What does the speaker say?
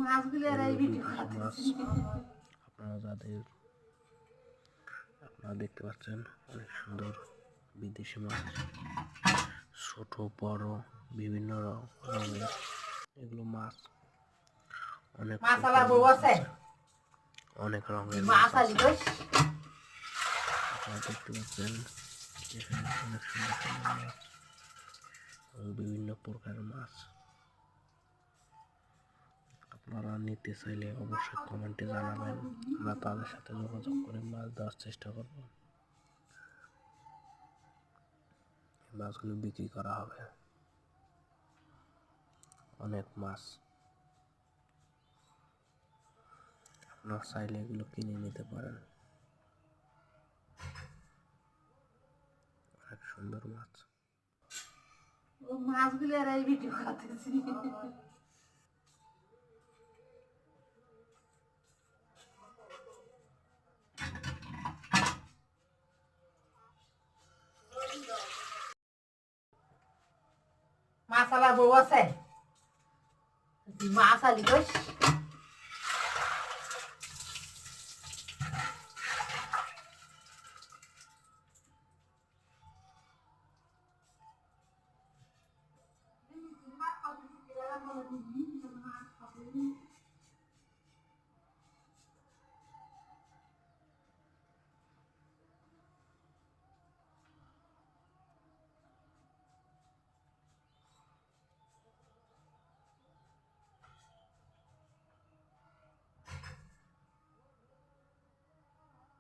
মাছগুলো আর এই ভিডিও মাছ আপনারা দেখতে পাচ্ছেন অনেক সুন্দর বিদেশি মাছ, ছোট বড় বিভিন্ন রঙের এগুলো মাছ। অনেক অনেক রঙের মাছ আছে। আপনারা দেখতে পাচ্ছেন এখানে অনেক সুন্দর সুন্দর মাছ এবং বিভিন্ন প্রকারের মাছ। আপনারা নিতে চাইলে অবশ্যই কমেন্টে জানাবেন, আমরা তাদের সাথে যোগাযোগ করে মাছ দেওয়ার চেষ্টা করব। মাছগুলো বিক্রি করা হবে। অনেক মাছ, আপনারা চাইলে এগুলো কিনে নিতে পারেন। অনেক সুন্দর মাছ। মাছগুলো আর এই ভিডিও খাতেছি। মাছালা বউ আছে, মাছ আলি কইস।